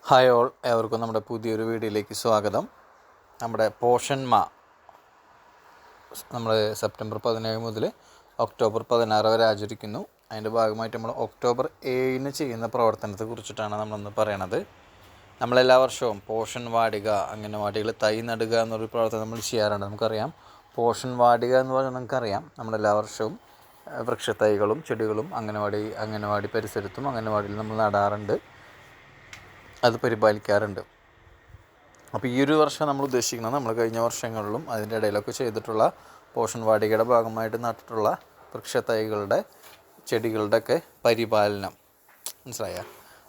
Hi all, ഏവർക്കും നമ്മുടെ പുതിയൊരു വീഡിയോയിലേക്ക് സ്വാഗതം. നമ്മുടെ പോഷന്മ നമ്മൾ സെപ്റ്റംബർ 17 മുതൽ ഒക്ടോബർ 16 വരെ ആചരിക്കുന്നു. അതിൻ്റെ ഭാഗമായിട്ട് നമ്മൾ ഒക്ടോബർ 7 ചെയ്യുന്ന പ്രവർത്തനത്തെ കുറിച്ചിട്ടാണ് നമ്മളൊന്ന് പറയണത്. നമ്മളെല്ലാ വർഷവും പോഷൻ വാടിക, അംഗനവാടികൾ തൈ നടുക എന്നൊരു പ്രവർത്തനം നമ്മൾ ചെയ്യാറുണ്ട്. നമുക്കറിയാം, പോഷൻ വാടിക എന്ന് പറഞ്ഞാൽ നമുക്കറിയാം, നമ്മളെല്ലാ വർഷവും വൃക്ഷത്തൈകളും ചെടികളും അംഗനവാടി പരിസരത്തും അംഗനവാടിയിൽ നമ്മൾ നടാറുണ്ട്, അത് പരിപാലിക്കാറുണ്ട്. അപ്പോൾ ഈ ഒരു വർഷം നമ്മൾ ഉദ്ദേശിക്കുന്നത്, നമ്മൾ കഴിഞ്ഞ വർഷങ്ങളിലും അതിൻ്റെ ഇടയിലൊക്കെ ചെയ്തിട്ടുള്ള പോഷൻ വാടികയുടെ ഭാഗമായിട്ട് നട്ടിട്ടുള്ള വൃക്ഷത്തൈകളുടെ ചെടികളുടെയൊക്കെ പരിപാലനം, മനസ്സിലായ,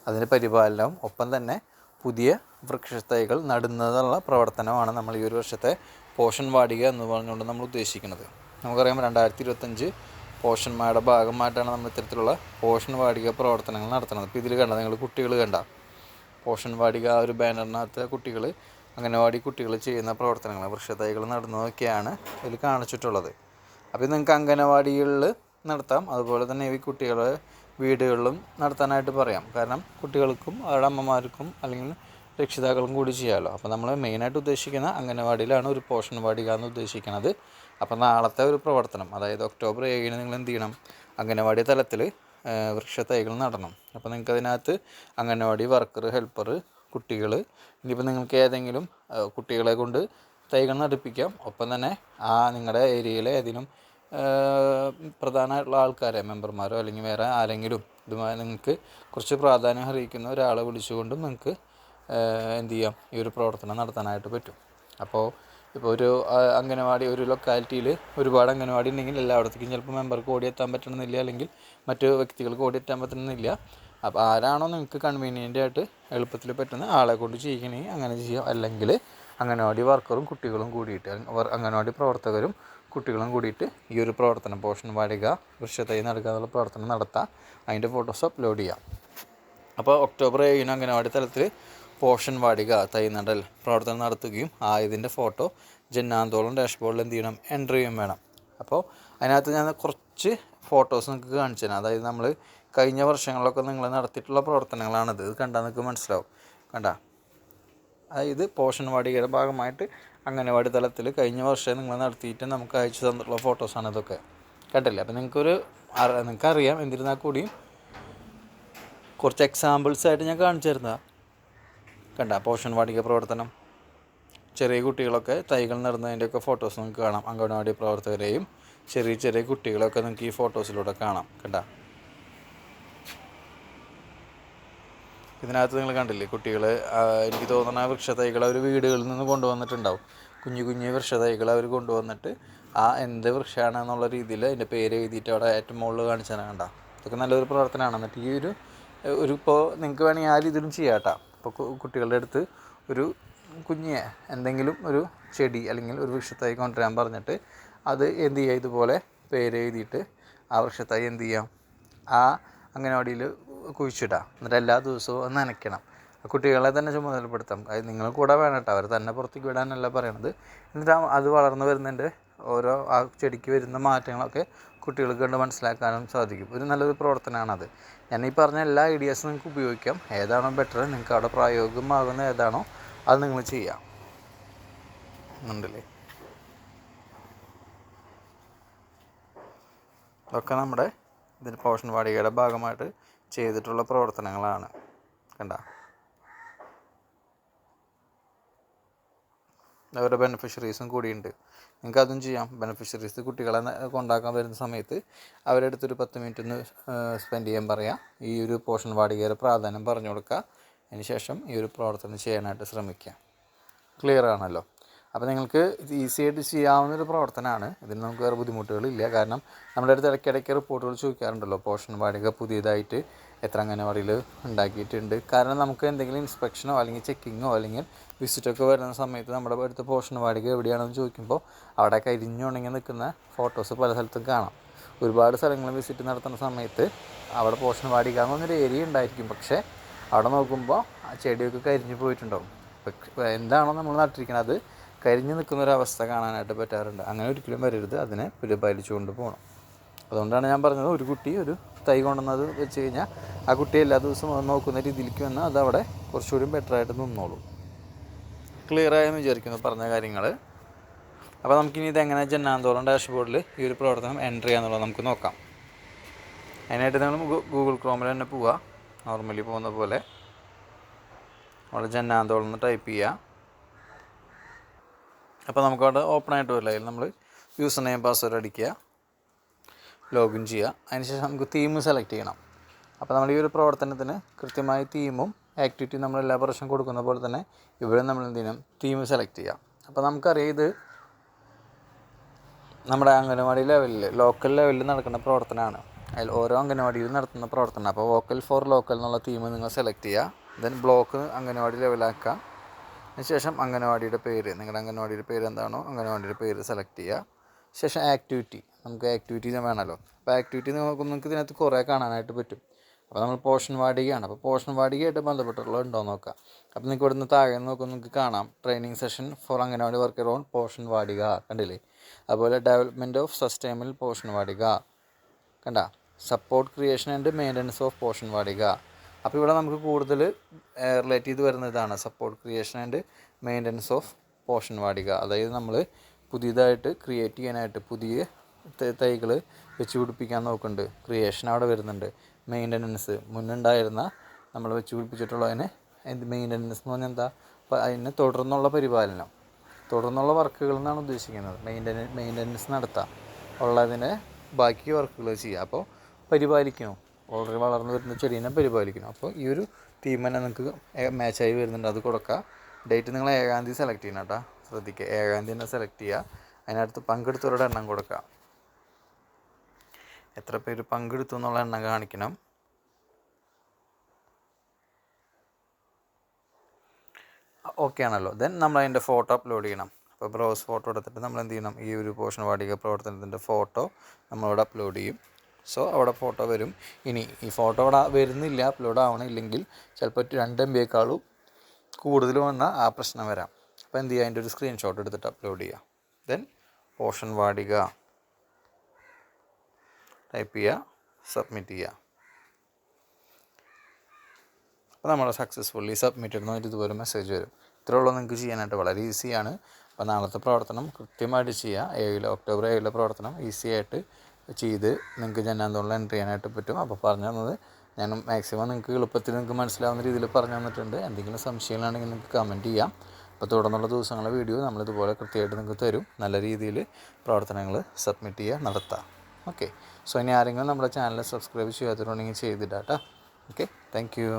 അതിൻ്റെ പരിപാലനവും ഒപ്പം തന്നെ പുതിയ വൃക്ഷത്തൈകൾ നടുന്നതുള്ള പ്രവർത്തനമാണ് നമ്മൾ ഈ ഒരു വർഷത്തെ പോഷൻ വാടിക എന്ന് പറഞ്ഞുകൊണ്ട് നമ്മൾ ഉദ്ദേശിക്കുന്നത്. നമുക്കറിയാം, 2025 പോഷന്മാരുടെ ഭാഗമായിട്ടാണ് നമ്മൾ ഇത്തരത്തിലുള്ള പോഷൻ വാടിക പ്രവർത്തനങ്ങൾ നടത്തുന്നത്. ഇപ്പോൾ ഇതിൽ കണ്ട നിങ്ങൾ കുട്ടികൾ കണ്ട പോഷൻ വാടിക ഒരു ബാനറിനകത്ത് കുട്ടികൾ, അംഗനവാടി കുട്ടികൾ ചെയ്യുന്ന പ്രവർത്തനങ്ങൾ, വൃക്ഷത്തൈകൾ നടുന്നതൊക്കെയാണ് ഇതിൽ കാണിച്ചിട്ടുള്ളത്. അപ്പോൾ നിങ്ങൾക്ക് അംഗനവാടികളിൽ നടത്താം, അതുപോലെ തന്നെ ഈ കുട്ടികളെ വീടുകളിലും നടത്താനായിട്ട് പറയാം. കാരണം കുട്ടികൾക്കും അവരുടെ അമ്മമാർക്കും അല്ലെങ്കിൽ രക്ഷിതാക്കൾക്കും കൂടി ചെയ്യാമല്ലോ. അപ്പോൾ നമ്മൾ മെയിനായിട്ട് ഉദ്ദേശിക്കുന്ന അംഗനവാടിയിലാണ് ഒരു പോഷൻ വാടിക എന്ന് ഉദ്ദേശിക്കുന്നത്. അപ്പോൾ നാളത്തെ ഒരു പ്രവർത്തനം, അതായത് ഒക്ടോബർ 7 നിങ്ങൾ എന്ത് ചെയ്യണം, അംഗനവാടി തലത്തിൽ വൃക്ഷത്തൈകൾ നടണം. അപ്പോൾ നിങ്ങൾക്ക് അതിനകത്ത് അംഗനവാടി വർക്കർ, ഹെൽപ്പർ, കുട്ടികൾ, ഇനിയിപ്പോൾ നിങ്ങൾക്ക് ഏതെങ്കിലും കുട്ടികളെ കൊണ്ട് തൈകൾ നടിപ്പിക്കാം. ഒപ്പം തന്നെ നിങ്ങളുടെ ഏരിയയിലെ ഏതെങ്കിലും പ്രധാനമായിട്ടുള്ള ആൾക്കാരെ, മെമ്പർമാരോ അല്ലെങ്കിൽ വേറെ ആരെങ്കിലും ഇതുമായി നിങ്ങൾക്ക് കുറച്ച് പ്രാധാന്യം അറിയിക്കുന്ന ഒരാളെ വിളിച്ചുകൊണ്ടും നിങ്ങൾക്ക് എന്ത് ചെയ്യാം, ഈ ഒരു പ്രവർത്തനം നടത്താനായിട്ട് പറ്റും. അപ്പോൾ ഒരു അംഗനവാടി, ഒരു ലൊക്കാലിറ്റിയിൽ ഒരുപാട് അംഗനവാടി ഉണ്ടെങ്കിൽ എല്ലായിടത്തേക്കും ചിലപ്പോൾ മെമ്പർക്ക് ഓടിയെത്താൻ പറ്റണമെന്നില്ല, അല്ലെങ്കിൽ മറ്റു വ്യക്തികൾക്ക് ഓടിയെത്താൻ പറ്റണമെന്നില്ല. അപ്പോൾ ആരാണോ നിങ്ങൾക്ക് കൺവീനിയൻ്റ് ആയിട്ട് എളുപ്പത്തിൽ പറ്റുന്ന ആളെ കൊണ്ട് ചെയ്യിക്കണമെങ്കിൽ അങ്ങനെ ചെയ്യാം. അല്ലെങ്കിൽ അംഗനവാടി വർക്കറും കുട്ടികളും കൂടിയിട്ട്, അംഗനവാടി പ്രവർത്തകരും കുട്ടികളും കൂടിയിട്ട് ഈ ഒരു പ്രവർത്തനം, പോഷൻ വാടിക വൃക്ഷത്തൈ നടുക എന്നുള്ള പ്രവർത്തനം നടത്താം. അതിൻ്റെ ഫോട്ടോസ് അപ്ലോഡ് ചെയ്യാം. അപ്പോൾ ഒക്ടോബർ 7 അംഗനവാടി തലത്തിൽ പോഷൻ വാടിക തൈ നടൽ പ്രവർത്തനം നടത്തുകയും ഇതിൻ്റെ ഫോട്ടോ ജന്നാന്തോളം ഡാഷ്ബോർഡിൽ എന്ത് ചെയ്യണം, എൻ്റർ ചെയ്യുകയും വേണം. അപ്പോൾ അതിനകത്ത് ഞാൻ കുറച്ച് ഫോട്ടോസ് നിങ്ങൾക്ക് കാണിച്ചു തരാം. അതായത് നമ്മൾ കഴിഞ്ഞ വർഷങ്ങളിലൊക്കെ നിങ്ങൾ നടത്തിയിട്ടുള്ള പ്രവർത്തനങ്ങളാണിത്. ഇത് കണ്ടാൽ നിങ്ങൾക്ക് മനസ്സിലാവും. അതായത് പോഷൻ വാടികയുടെ ഭാഗമായിട്ട് അംഗനവാടി തലത്തിൽ കഴിഞ്ഞ വർഷം നിങ്ങൾ നടത്തിയിട്ട് നമുക്ക് അയച്ചു തന്നിട്ടുള്ള ഫോട്ടോസാണ് ഇതൊക്കെ. കണ്ടില്ലേ? അപ്പോൾ നിങ്ങൾക്കറിയാം. എന്നിരുന്നാൽ കൂടിയും കുറച്ച് എക്സാമ്പിൾസ് ആയിട്ട് ഞാൻ കാണിച്ചു തരുന്നതാണ്. പോഷൻ വാടിക പ്രവർത്തനം, ചെറിയ കുട്ടികളൊക്കെ തൈകൾ നടുന്നതിൻ്റെയൊക്കെ ഫോട്ടോസ് നിങ്ങൾക്ക് കാണാം. അംഗനവാടി പ്രവർത്തകരെയും ചെറിയ കുട്ടികളൊക്കെ നിങ്ങൾക്ക് ഈ ഫോട്ടോസിലൂടെ കാണാം. ഇതിനകത്ത് നിങ്ങൾ കണ്ടില്ലേ, കുട്ടികൾ, എനിക്ക് തോന്നുന്ന വൃക്ഷത്തൈകൾ അവർ വീടുകളിൽ നിന്ന് കൊണ്ടുവന്നിട്ടുണ്ടാവും. കുഞ്ഞു വൃക്ഷത്തൈകൾ അവർ കൊണ്ടുവന്നിട്ട് എന്ത് വൃക്ഷമാണെന്നുള്ള രീതിയിൽ അതിൻ്റെ പേര് എഴുതിയിട്ട് അവിടെ ഏറ്റവും മുകളിൽ കാണിച്ചാൽ ഇതൊക്കെ നല്ലൊരു പ്രവർത്തനമാണ്. എന്നിട്ട് ഈ ഇപ്പോൾ നിങ്ങൾക്ക് വേണമെങ്കിൽ ആ രീതിയിലും ചെയ്യാം കേട്ടോ. ഇപ്പോൾ കുട്ടികളുടെ അടുത്ത് ഒരു എന്തെങ്കിലും ഒരു ചെടി അല്ലെങ്കിൽ ഒരു വൃക്ഷത്തൈ കൊണ്ടുവരാൻ പറഞ്ഞിട്ട് അത് എന്ത് ചെയ്യുക, ഇതുപോലെ പേര് എഴുതിയിട്ട് ആ വൃക്ഷത്തൈ എന്ത് ചെയ്യാം, അംഗനവാടിയിൽ കുഴിച്ചിടാം. എന്നിട്ട് എല്ലാ ദിവസവും നനയ്ക്കണം. കുട്ടികളെ തന്നെ ചുമതലപ്പെടുത്താം. അത് നിങ്ങൾ കൂടെ വേണം കേട്ടോ, അവർ തന്നെ പുറത്തേക്ക് വിടാനല്ല പറയണത്. എന്നിട്ട് അത് വളർന്നു വരുന്നതിൻ്റെ ഓരോ ആ ചെടിക്ക് വരുന്ന മാറ്റങ്ങളൊക്കെ കുട്ടികൾക്ക് കണ്ട് മനസ്സിലാക്കാനും സാധിക്കും. ഒരു നല്ലൊരു പ്രവർത്തനമാണത്. ഞാൻ ഈ പറഞ്ഞ എല്ലാ ഐഡിയാസും നിങ്ങൾക്ക് ഉപയോഗിക്കാം. ഏതാണോ ബെറ്റർ, നിങ്ങൾക്ക് അവിടെ പ്രായോഗികമാകുന്ന ഏതാണോ അത് നിങ്ങൾ ചെയ്യാം. ഉണ്ടല്ലേ? ഇതൊക്കെ നമ്മുടെ ഇതിൽ പോഷൻ വാടികയുടെ ഭാഗമായിട്ട് ചെയ്തിട്ടുള്ള പ്രവർത്തനങ്ങളാണ്. അവരുടെ ബെനിഫിഷ്യറീസും കൂടിയുണ്ട്. നിങ്ങൾക്ക് അതും ചെയ്യാം. ബെനിഫിഷ്യറീസ് കുട്ടികളെ കൊണ്ടാക്കാൻ വരുന്ന സമയത്ത് അവരുടെ അടുത്തൊരു 10 മിനിറ്റ് ഒന്ന് സ്പെൻഡ് ചെയ്യാൻ പറയാം. ഈ ഒരു പോഷൻ വാടികയുടെ പ്രാധാന്യം പറഞ്ഞു കൊടുക്കുക. അതിന് ശേഷം ഈ ഒരു പ്രവർത്തനം ചെയ്യാനായിട്ട് ശ്രമിക്കുക. ക്ലിയർ ആണല്ലോ? അപ്പോൾ നിങ്ങൾക്ക് ഈസി ആയിട്ട് ചെയ്യാവുന്നൊരു പ്രവർത്തനമാണ്. ഇതിന് നമുക്ക് വേറെ ബുദ്ധിമുട്ടുകളില്ല. കാരണം നമ്മുടെ അടുത്ത് ഇടയ്ക്കിടയ്ക്ക് റിപ്പോർട്ടുകൾ ചോദിക്കാറുണ്ടല്ലോ, പോഷൻ വാടിക പുതിയതായിട്ട് എത്ര അംഗനവാടിയിൽ ഉണ്ടാക്കിയിട്ടുണ്ട്. കാരണം നമുക്ക് എന്തെങ്കിലും ഇൻസ്പെക്ഷനോ അല്ലെങ്കിൽ ചെക്കിങ്ങോ അല്ലെങ്കിൽ വിസിറ്റൊക്കെ വരുന്ന സമയത്ത് നമ്മുടെ അടുത്ത് പോഷൻ വാടിക എവിടെയാണെന്ന് ചോദിക്കുമ്പോൾ അവിടെ കരിഞ്ഞുണങ്ങി നിൽക്കുന്ന ഫോട്ടോസ് പല സ്ഥലത്തും കാണാം. ഒരുപാട് സ്ഥലങ്ങളിൽ വിസിറ്റ് നടത്തുന്ന സമയത്ത് അവിടെ പോഷൻ വാടിക എന്നൊരു ഏരിയ ഉണ്ടായിരിക്കും. പക്ഷേ അവിടെ നോക്കുമ്പോൾ ആ ചെടിയൊക്കെ കരിഞ്ഞു പോയിട്ടുണ്ടാവും. എന്താണോ നമ്മൾ നട്ടിരിക്കുന്നത് അത് കരിഞ്ഞു നിൽക്കുന്നൊരവസ്ഥ കാണാനായിട്ട് പറ്റാറുണ്ട്. അങ്ങനെ ഒരിക്കലും വരരുത്. അതിനെ പരിപാലിച്ചു കൊണ്ട് പോകണം. അതുകൊണ്ടാണ് ഞാൻ പറഞ്ഞത്, ഒരു കുട്ടി ഒരു തൈ കൊണ്ടുവന്നത് വെച്ച് കഴിഞ്ഞാൽ ആ കുട്ടി എല്ലാ ദിവസവും നോക്കുന്ന രീതിയിലേക്ക് വന്നാൽ അതവിടെ കുറച്ചുകൂടി ബെറ്ററായിട്ട് നിന്നോളൂ. ക്ലിയർ ആയെന്ന് വിചാരിക്കുന്നു പറഞ്ഞ കാര്യങ്ങൾ. അപ്പോൾ നമുക്കിനി ഇതെങ്ങനെ ജന്നാന്തോളം ഡാഷ്ബോർഡിൽ ഈ ഒരു പ്രവർത്തനം എൻ്റർ ചെയ്യാന്നുള്ളത് നമുക്ക് നോക്കാം. അതിനായിട്ട് നിങ്ങൾ ഗൂഗിൾ ക്രോമിൽ തന്നെ പോവുക. നോർമലി പോകുന്ന പോലെ അവിടെ ജന്നാന്തോളം എന്ന് ടൈപ്പ് ചെയ്യുക. അപ്പോൾ നമുക്കവിടെ ഓപ്പൺ ആയിട്ട് വരില്ല. അതിൽ നമ്മൾ യൂസർ നെയിം പാസ്വേഡ് അടിക്കുക, ലോഗിൻ ചെയ്യുക. അതിനുശേഷം നമുക്ക് തീം സെലക്ട് ചെയ്യണം. അപ്പോൾ നമ്മൾ ഈ ഒരു പ്രവർത്തനത്തിന് കൃത്യമായി തീമും ആക്ടിവിറ്റി നമ്മൾ എല്ലാ പ്രാവശ്യം കൊടുക്കുന്ന പോലെ തന്നെ ഇവിടെ നമ്മൾ എന്ത് ചെയ്യണം, തീം സെലക്ട് ചെയ്യുക. അപ്പോൾ നമുക്കറിയാം ഇത് നമ്മുടെ അംഗനവാടി ലെവലിൽ ലോക്കൽ ലെവലിൽ നടക്കുന്ന പ്രവർത്തനമാണ്. അതിൽ ഓരോ അംഗനവാടിയിലും നടത്തുന്ന പ്രവർത്തനം. അപ്പോൾ വോക്കൽ ഫോർ ലോക്കൽ എന്നുള്ള തീം നിങ്ങൾ സെലക്ട് ചെയ്യുക. ദെൻ ബ്ലോക്ക് അംഗനവാടി ലെവലാക്കുക. അതിനുശേഷം അംഗനവാടിയുടെ പേര്, നിങ്ങളുടെ അംഗനവാടിയുടെ പേര് എന്താണോ അംഗനവാടിയുടെ പേര് സെലക്ട് ചെയ്യുക. ശേഷം ആക്ടിവിറ്റി, നമുക്ക് ആക്ടിവിറ്റി വേണമല്ലോ. അപ്പോൾ ആക്ടിവിറ്റി നിങ്ങൾക്ക് ഇതിനകത്ത് കുറേ കാണാനായിട്ട് പറ്റും. അപ്പോൾ നമ്മൾ പോഷൻ വാടികയാണ്. അപ്പോൾ പോഷൻ വാടികയായിട്ട് ബന്ധപ്പെട്ടുള്ള ഉണ്ടോ നോക്കാം. അപ്പോൾ നിങ്ങൾക്ക് ഇവിടുന്ന് താഴെ നോക്കുമ്പോൾ നിങ്ങൾക്ക് കാണാം training session for anganwadi worker on Poshan Vatika, കണ്ടില്ലേ. അതുപോലെ development of sustainable Poshan Vatika, കണ്ട. Support creation and maintenance of Poshan Vatika. അപ്പോൾ ഇവിടെ നമുക്ക് കൂടുതൽ റിലേറ്റ് ചെയ്ത് വരുന്നതാണ് support creation and maintenance of Poshan Vatika. അതായത് നമ്മൾ പുതിയതായിട്ട് ക്രിയേറ്റ് ചെയ്യാനായിട്ട് പുതിയ തൈകൾ വെച്ച് പിടിപ്പിക്കാൻ നോക്കുന്നുണ്ട്. ക്രിയേഷൻ അവിടെ വരുന്നുണ്ട്. മെയിൻ്റനൻസ് മുന്നുണ്ടായിരുന്ന നമ്മൾ വെച്ച് പിടിപ്പിച്ചിട്ടുള്ളതിന് മെയിൻ്റനൻസ് എന്ന് പറഞ്ഞാൽ എന്താ, അപ്പോൾ അതിന് തുടർന്നുള്ള പരിപാലനം, തുടർന്നുള്ള വർക്കുകൾ എന്നാണ് ഉദ്ദേശിക്കുന്നത്. മെയിൻ്റനൻസ് നടത്താം, ഉള്ളതിനെ ബാക്കി വർക്കുകൾ ചെയ്യുക. അപ്പോൾ പരിപാലിക്കണം, ഓൾറെഡി വളർന്നു വരുന്ന ചെടീനെ പരിപാലിക്കണം. അപ്പോൾ ഈ ഒരു തീം തന്നെ നിങ്ങൾക്ക് മാച്ചായി വരുന്നുണ്ട്, അത് കൊടുക്കുക. ഡേറ്റ് നിങ്ങൾ 7-ാം തീയതി സെലക്ട് ചെയ്യണം കേട്ടോ, ശ്രദ്ധിക്കുക. 7-ാം തീയതി തന്നെ സെലക്ട് ചെയ്യുക. അതിനടുത്ത് പങ്കെടുത്തവരുടെ എണ്ണം കൊടുക്കുക. എത്ര പേര് പങ്കെടുത്തു എന്നുള്ള എണ്ണം കാണിക്കണം. ഓക്കെ ആണല്ലോ. ദെൻ നമ്മൾ അതിൻ്റെ ഫോട്ടോ അപ്ലോഡ് ചെയ്യണം. അപ്പോൾ ബ്രൗസ് ഫോട്ടോ എടുത്തിട്ട് നമ്മൾ എന്ത് ചെയ്യണം, ഈ ഒരു പോഷൻ വാടിക പ്രവർത്തനത്തിൻ്റെ ഫോട്ടോ നമ്മളവിടെ അപ്ലോഡ് ചെയ്യും. സോ അവിടെ ഫോട്ടോ വരും. ഇനി ഈ ഫോട്ടോ അവിടെ വരുന്നില്ല, അപ്ലോഡ് ആവണില്ലെങ്കിൽ ചിലപ്പോൾ 2 MB കൂടുതൽ വന്നാൽ ആ പ്രശ്നം വരാം. അപ്പോൾ എന്ത് ചെയ്യുക, അതിൻ്റെ ഒരു സ്ക്രീൻഷോട്ട് എടുത്തിട്ട് അപ്ലോഡ് ചെയ്യുക. ദെൻ പോഷൻ വാടിക ടൈപ്പ് ചെയ്യുക, സബ്മിറ്റ് ചെയ്യുക. അപ്പോൾ നമ്മൾ സക്സസ്ഫുള്ളി സബ്മിറ്റഡ് എന്ന് ഇതുപോലെ മെസ്സേജ് വരും. ഇത്രയുള്ളൂ നിങ്ങൾക്ക് ചെയ്യാനായിട്ട്, വളരെ ഈസിയാണ്. അപ്പോൾ നാളത്തെ പ്രവർത്തനം കൃത്യമായിട്ട് ചെയ്യുക. ഒക്ടോബർ 7 പ്രവർത്തനം ഈസി ആയിട്ട് ചെയ്ത് നിങ്ങൾക്ക് ജന്നാന്തോളം എൻ്റർ ചെയ്യാനായിട്ട് പറ്റും. അപ്പോൾ പറഞ്ഞു തന്നത് ഞാൻ മാക്സിമം നിങ്ങൾക്ക് എളുപ്പത്തിൽ നിങ്ങൾക്ക് മനസ്സിലാവുന്ന രീതിയിൽ പറഞ്ഞു തന്നിട്ടുണ്ട്. എന്തെങ്കിലും സംശയങ്ങളാണെങ്കിൽ നിങ്ങൾക്ക് കമൻറ്റ് ചെയ്യാം. അപ്പോൾ തുടർന്നുള്ള ദിവസങ്ങളെ വീഡിയോ നമ്മളിതുപോലെ കൃത്യമായിട്ട് നിങ്ങൾക്ക് തരും. നല്ല രീതിയിൽ പ്രവർത്തനങ്ങൾ സബ്മിറ്റ് ചെയ്യുക, നടത്താം. ഓക്കെ. സോ ഇനി ആരെങ്കിലും നമ്മുടെ ചാനൽ സബ്സ്ക്രൈബ് ചെയ്യാത്തവരുണ്ടെങ്കിൽ ചെയ്തിടാം കേട്ടോ. Okay, thank you.